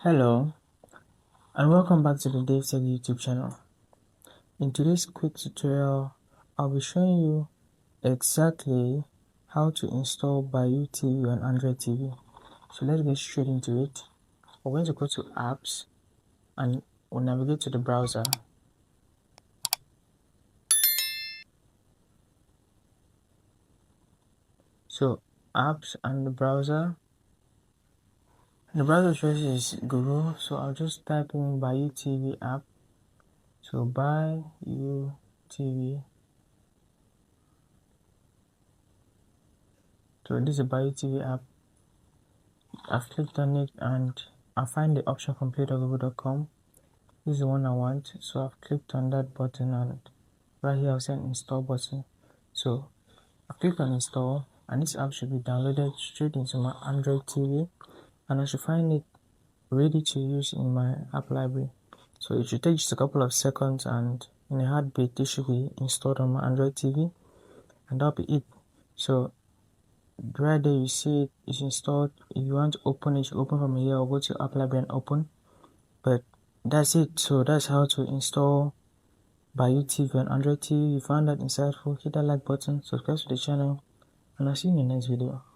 Hello and welcome back to the DaveTech YouTube channel. In today's quick tutorial, I'll be showing you exactly how to install BYUtv on Android TV. So let's get straight into it. We're going to go to apps and we'll navigate to the browser. So apps and the browser. The browser choice is Google, so I'll just type in BYUtv app. So BYUtv. So this is a BYUtv app. I've clicked on it and I find the option complete.google.com. This is the one I want, so I've clicked on that button and right here I'll say install button. So I click on install and this app should be downloaded straight into my Android TV and I should find it ready to use in my app library. So it should take just a couple of seconds and in a heartbeat this should be installed on my Android TV and that'll be it. So right there you see it's installed. If you want to open it, you open from here or go to app library and open. But that's it. So that's how to install BYUtv on Android TV. If you found that insightful, hit that like button, subscribe to the channel, and I'll see you in the next video.